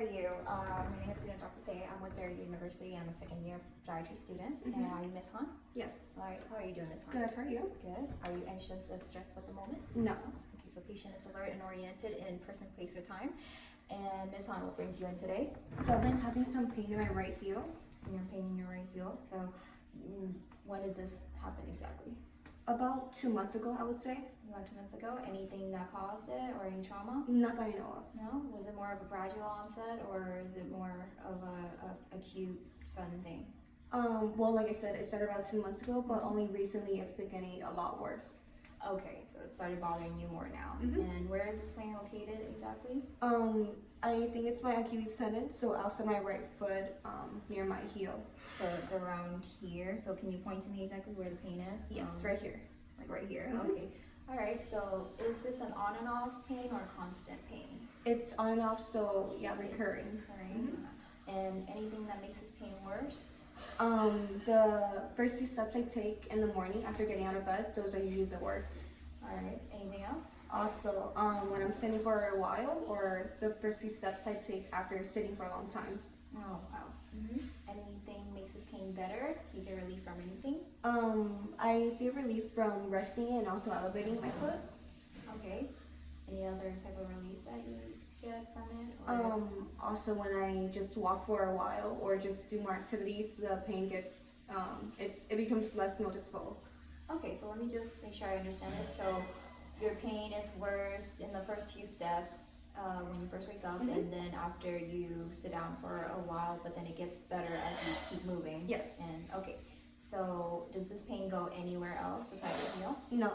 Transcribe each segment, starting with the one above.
are you? My name is student Dr. Thay. I'm with Barry University. I'm a second year podiatry student. And are you Miss Han? Yes. All right. How are you doing, Miss Han? Good. How are you? Good. Are you anxious and stressed at the moment? No. Okay, so patient is alert and oriented in person, place, or time. And Miss Han, what brings you in today? So I've been having some pain in my right heel. You're pain in your right heel. So when did this happen exactly? About 2 months ago, I would say. About 2 months ago. Anything that caused it or any trauma? Not that I know of. No? Was it more of a gradual onset or is it more of a acute sudden thing? Well, like I said, it started about 2 months ago, but only recently it's been getting a lot worse. Okay, so it started bothering you more now. Mhm. And where is this pain located exactly? I think it's my Achilles tendon, so outside my right foot, near my heel. So it's around here. So can you point to me exactly where the pain is? Yes, right here. Like right here. Mhm. Okay. All right. So is this an on and off pain or constant pain? It's on and off, so yeah, recurring. Recurring. And anything that makes this pain worse? The first few steps I take in the morning after getting out of bed, those are usually the worst. All right. Anything else? Also, when I'm sitting for a while, or the first few steps I take after sitting for a long time. Oh wow. Anything makes this pain better? Do you get relief from anything? I feel relief from resting and also elevating my foot. Okay. Any other type of relief that you get from it? Or? Also when I just walk for a while or just do more activities, the pain gets, it becomes less noticeable. Okay, so let me just make sure I understand it. So your pain is worse in the first few steps when you first wake up, and then after you sit down for a while, but then it gets better as you keep moving. Yes. And okay, so does this pain go anywhere else besides your heel? No.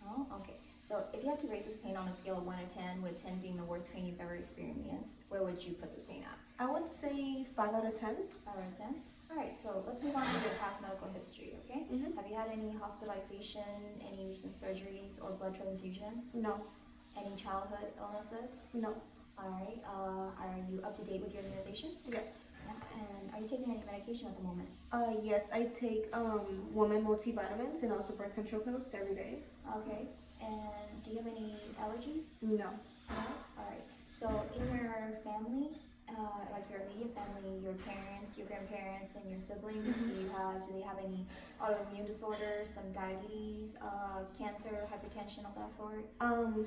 No? Okay. So if you had to rate this pain on a scale of 1 to 10, with 10 being the worst pain you've ever experienced, where would you put this pain at? I would say 5 out of 10. 5 out of 10? Alright, so let's move on to your past medical history, okay? Have you had any hospitalization, any recent surgeries, or blood transfusion? No. Any childhood illnesses? No. Alright, are you up to date with your immunizations? Yes. Yeah. And are you taking any medication at the moment? Yes, I take woman multivitamins and also birth control pills every day. Okay, and do you have any allergies? No. No? Alright, so in your family, like your immediate family, your parents, your grandparents, and your siblings, do they have any autoimmune disorders, some diabetes, cancer, hypertension of that sort?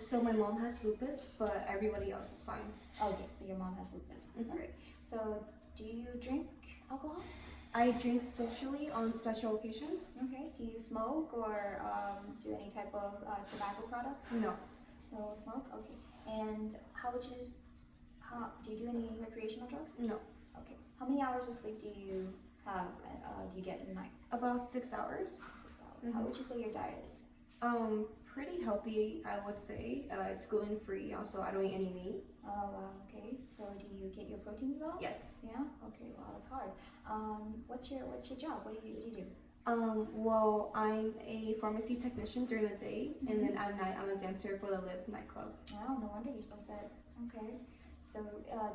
So my mom has lupus, but everybody else is fine. Okay, so your mom has lupus. Alright, so do you drink alcohol? I drink socially on special occasions. Okay, do you smoke or do any type of tobacco products? No. No smoke? Okay, and do you do any recreational drugs? No. Okay, how many hours of sleep do you have, do you get in the night? About 6 hours. 6 hours. How would you say your diet is? Pretty healthy, I would say. It's gluten free. Also, I don't eat any meat. Oh wow. Okay. So do you get your protein though? Yes. Yeah. Okay. Wow, that's hard. What's your job? What do you do? Well, I'm a pharmacy technician during the day, and then at night I'm a dancer for the Live nightclub. Wow. No wonder you're so fit. Okay. So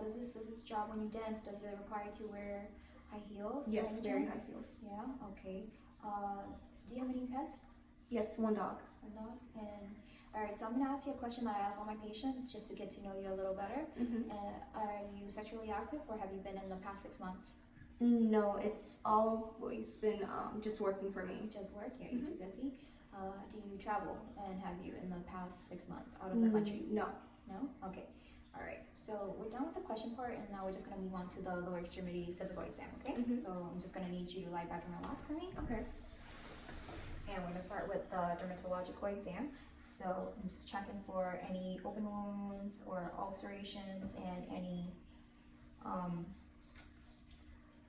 does this job, when you dance, does it require you to wear high heels? Yes, very high heels. Yeah. Okay. Do you have any pets? Yes, one dog. Dogs. And all right, so I'm gonna ask you a question that I ask all my patients just to get to know you a little better. Are you sexually active, or have you been in the past 6 months? No, it's always been just working for me. Just work? Yeah, you're too busy. Do you travel, and have you in the past 6 months out of the country? No. No? Okay. All right. So we're done with the question part, and now we're just gonna move on to the lower extremity physical exam. Okay. So I'm just gonna need you to lie back and relax for me. Okay. And we're going to start with the dermatological exam. So I'm just checking for any open wounds or ulcerations and any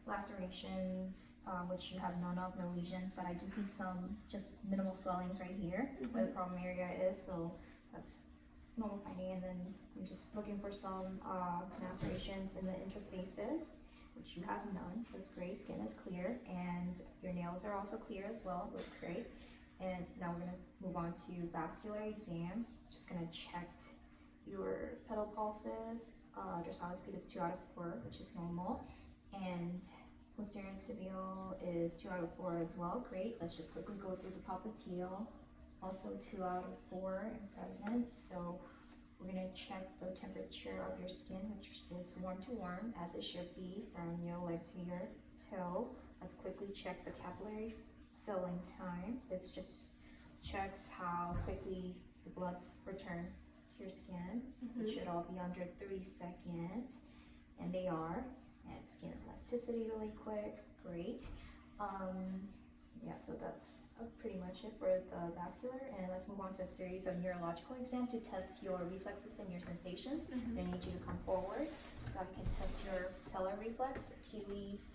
lacerations, which you have none of, no lesions, but I do see some just minimal swellings right here where the problem area is, so that's normal finding. And then I'm just looking for some lacerations in the interspaces, which you have none, so it's great. Skin is clear, and your nails are also clear as well, looks great. And now we're gonna move on to vascular exam. Just gonna check your pedal pulses. Dorsalis Pete is 2 out of 4, which is normal. And posterior tibial is 2 out of 4 as well, great. Let's just quickly go through the popliteal. Also 2 out of 4 and present, so We're gonna check the temperature of your skin, which is warm to warm, as it should be, from your leg to your toe. Let's quickly check the capillary filling time. This just checks how quickly the bloods return to your skin. It should all be under 3 seconds, and they are. And skin elasticity really quick, great. Yeah, so that's pretty much it for the vascular, and let's move on to a series of neurological exams to test your reflexes and your sensations. I need you to come forward so I can test your patellar reflex, Achilles.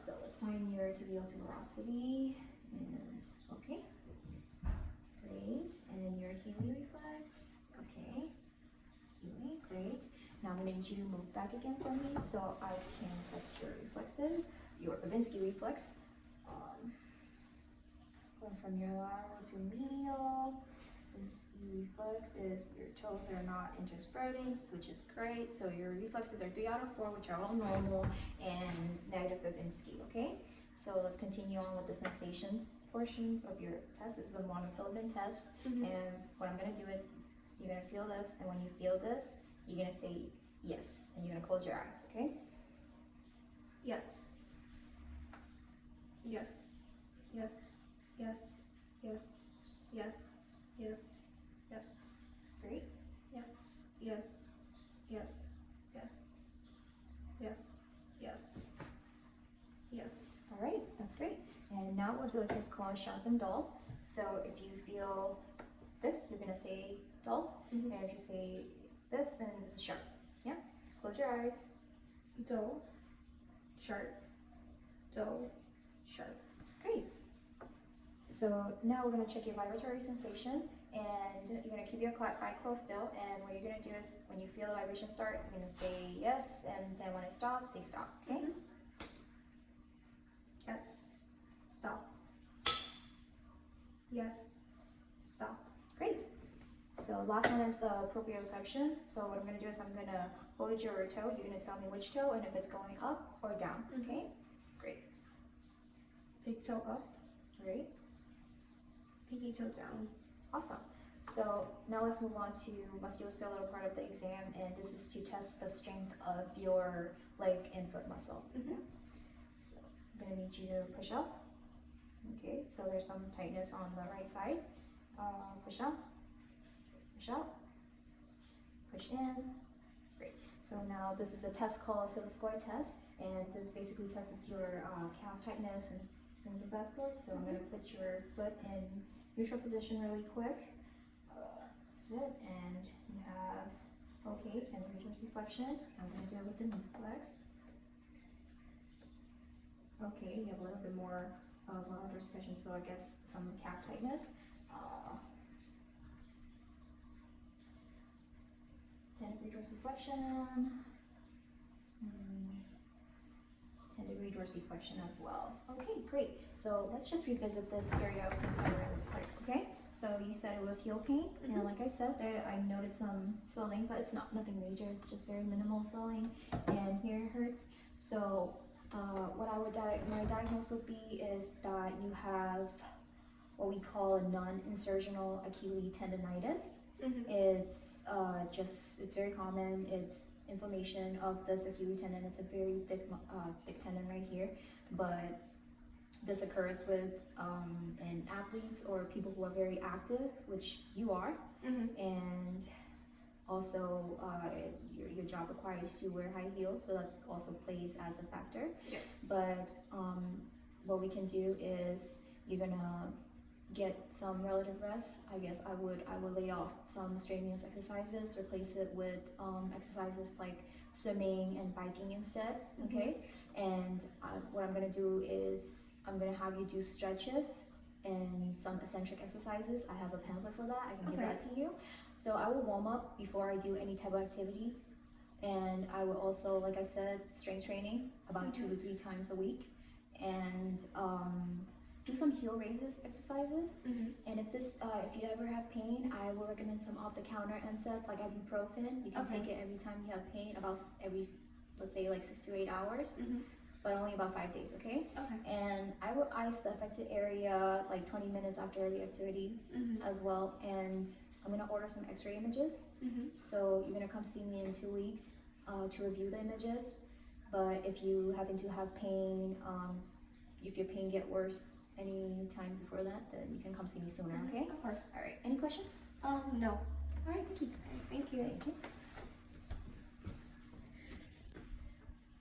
So let's find your tibial tuberosity, and okay, great, and your Achilles reflex, okay, Achilles, great. Now I'm gonna need you to move back again for me so I can test your reflexes, your Babinski reflex. Going from your lateral to medial. Babinski reflex is your toes are not interspreading, which is great. So your reflexes are 3 out of 4, which are all normal, and negative Babinski, okay? So let's continue on with the sensations portions of your test. This is a monofilament test, and what I'm gonna do is you're gonna feel this, and when you feel this, you're gonna say yes, and you're gonna close your eyes, okay? Yes. Yes. Yes. Yes. Yes. Yes. Yes. Yes. Great. Yes. Yes. Yes. Yes. Yes. Yes. Yes. All right, that's great. And now we'll do a test called sharp and dull. So if you feel this, you're gonna say dull, and if you say this, then this is sharp. Yeah. Close your eyes. Dull. Sharp. Dull. Sharp. Great. So now we're gonna check your vibratory sensation, and you're gonna keep your eye closed still. And what you're gonna do is, when you feel the vibration start, you're gonna say yes, and then when it stops, say stop. Okay. Yes. Stop. Yes. Stop. Great. So last one is the proprioception. So what I'm gonna do is I'm gonna hold your toe. You're gonna tell me which toe and if it's going up or down. Okay. Great. Big toe up. Great. Pinky toe down. Awesome. So now let's move on to musculoskeletal part of the exam, and this is to test the strength of your leg and foot muscle. So I'm gonna need you to push up. Okay, so there's some tightness on the right side. Push up, push up, push in. Great. So now this is a test called Siliscoid test, and this basically tests your calf tightness and things of that sort. So I'm gonna put your foot in neutral position really quick. That's it, and you have okay, 10 degrees dorsiflexion. I'm gonna do it with the knee flex. Okay, you have a little bit more of dorsiflexion, so I guess some calf tightness. 10-degree dorsiflexion. 10-degree dorsiflexion as well. Okay, great. So let's just revisit this area of concern really quick, okay? So you said it was heel pain, and like I said, there I noted some swelling, but it's nothing major. It's just very minimal swelling, and here it hurts. So what I would my diagnosis would be is that you have what we call a non-insertional Achilles tendonitis. It's very common. It's inflammation of this Achilles tendon. It's a very thick tendon right here, but this occurs with in athletes or people who are very active, which you are, and also your job requires you to wear high heels, so that also plays as a factor. Yes. But what we can do is you're gonna get some relative rest. I guess I would lay off some strenuous exercises, replace it with exercises like swimming and biking instead. Okay, and what I'm gonna do is I'm gonna have you do stretches and some eccentric exercises. I have a pamphlet for that. I can give that to you. So I will warm up before I do any type of activity, and I will also, like I said, strength training about 2 to 3 times a week, and do some heel raises exercises. And if you ever have pain, I will recommend some off-the-counter NSAIDs like ibuprofen. You can take it every time you have pain, about every, let's say, like 6 to 8 hours, but only about 5 days. Okay. And I will ice the affected area like 20 minutes after every activity as well. And I'm gonna order some X-ray images. Mm-hmm. So you're gonna come see me in 2 weeks to review the images. But if you happen to have pain, if your pain get worse any time before that, then you can come see me sooner. Okay. Of course. All right. Any questions? No. All right. Thank you. Thank you. Thank you.